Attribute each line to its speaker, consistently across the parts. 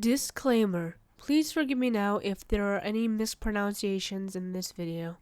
Speaker 1: Disclaimer. Please forgive me now if there are any mispronunciations in this video.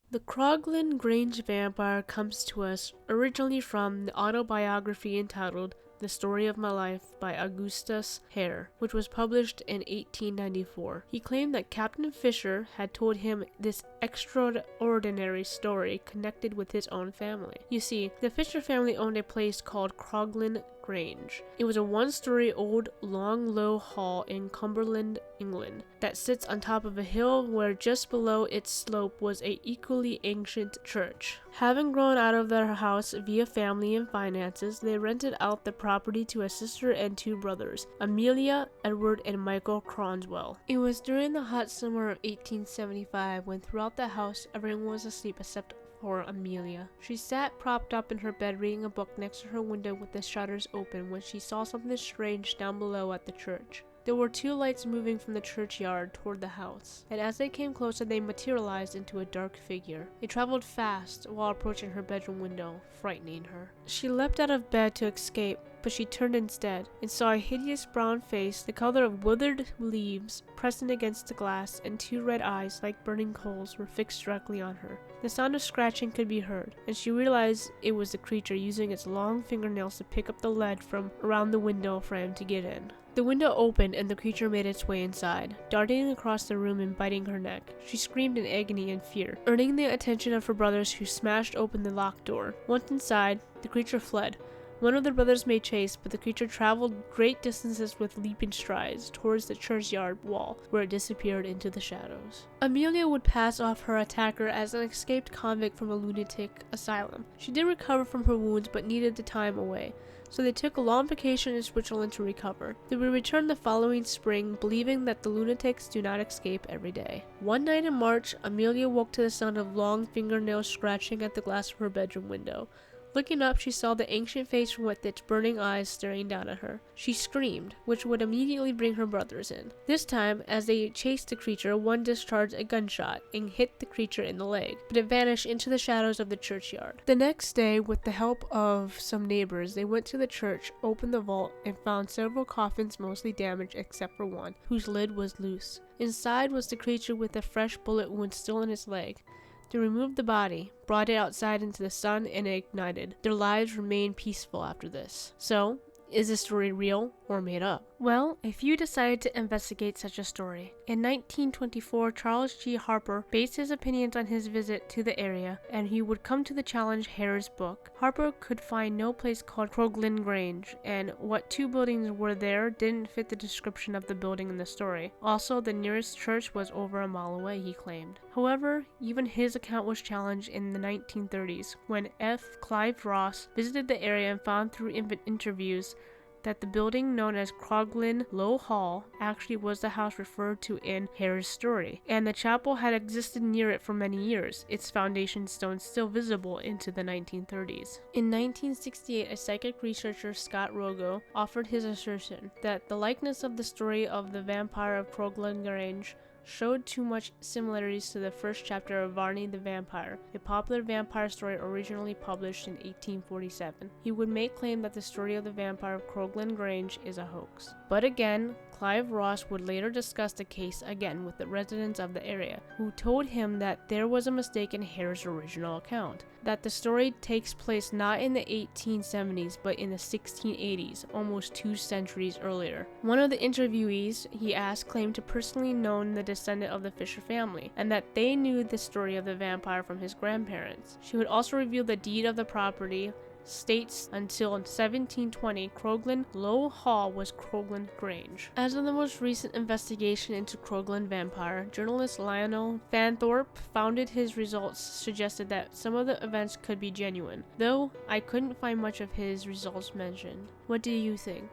Speaker 1: The Croglin Grange vampire comes to us originally from the autobiography entitled The Story of My Life by Augustus Hare, which was published in 1894. He claimed that Captain Fisher had told him this extraordinary story connected with his own family. You see, the Fisher family owned a place called Croglin Grange. It was a one-story old, long, low hall in Cumberland, England, that sits on top of a hill where just below its slope was a equally ancient church. Having grown out of their house via family and finances, they rented out the property to a sister and two brothers, Amelia, Edward, and Michael Cronswell. It was during the hot summer of 1875 when throughout the house everyone was asleep except for Amelia. She sat propped up in her bed reading a book next to her window with the shutters open when she saw something strange down below at the church. There were two lights moving from the churchyard toward the house, and as they came closer they materialized into a dark figure. It traveled fast while approaching her bedroom window, frightening her. She leapt out of bed to escape, but she turned instead and saw a hideous brown face, the color of withered leaves, pressing against the glass, and two red eyes like burning coals were fixed directly on her. The sound of scratching could be heard, and she realized it was the creature using its long fingernails to pick up the lead from around the window frame to get in. The window opened and the creature made its way inside, darting across the room and biting her neck. She screamed in agony and fear, earning the attention of her brothers who smashed open the locked door. Once inside, the creature fled. One of the brothers made chase, but the creature traveled great distances with leaping strides towards the churchyard wall, where it disappeared into the shadows. Amelia would pass off her attacker as an escaped convict from a lunatic asylum. She did recover from her wounds, but needed the time away, so they took a long vacation in Switzerland to recover. They would return the following spring, believing that the lunatics do not escape every day. One night in March, Amelia woke to the sound of long fingernails scratching at the glass of her bedroom window. Looking up, she saw the ancient face with its burning eyes staring down at her. She screamed, which would immediately bring her brothers in. This time, as they chased the creature, one discharged a gunshot and hit the creature in the leg, but it vanished into the shadows of the churchyard. The next day, with the help of some neighbors, they went to the church, opened the vault, and found several coffins mostly damaged except for one, whose lid was loose. Inside was the creature with a fresh bullet wound still in its leg. They removed the body, brought it outside into the sun, and it ignited. Their lives remained peaceful after this. So, is this story real or made up? Well, a few decided to investigate such a story. In 1924, Charles G. Harper based his opinions on his visit to the area, and he would come to the challenge Hare's book. Harper could find no place called Croglin Grange, and what two buildings were there didn't fit the description of the building in the story. Also, the nearest church was over a mile away, he claimed. However, even his account was challenged in the 1930s, when F. Clive Ross visited the area and found through interviews that the building known as Croglin Low Hall actually was the house referred to in Hare's story, and the chapel had existed near it for many years, its foundation stones still visible into the 1930s. In 1968, a psychic researcher, Scott Rogo, offered his assertion that the likeness of the story of the vampire of Croglin Grange showed too much similarities to the first chapter of Varney the Vampire, a popular vampire story originally published in 1847. He would make claim that the story of the vampire of Croglin Grange is a hoax. But again, Clive Ross would later discuss the case again with the residents of the area, who told him that there was a mistake in Hare's original account, that the story takes place not in the 1870s but in the 1680s, almost 2 centuries earlier. One of the interviewees he asked claimed to personally know the descendant of the Fisher family, and that they knew the story of the vampire from his grandparents. She would also reveal the deed of the property states until 1720, Croglin Low Hall was Croglin Grange. As of the most recent investigation into Croglin vampire, journalist Lionel Fanthorpe founded his results suggested that some of the events could be genuine, though I couldn't find much of his results mentioned. What do you think?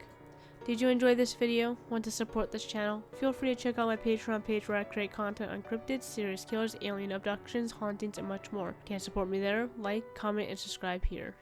Speaker 1: Did you enjoy this video? Want to support this channel? Feel free to check out my Patreon page where I create content on cryptids, serial killers, alien abductions, hauntings, and much more. Can support me there? Like, comment, and subscribe here.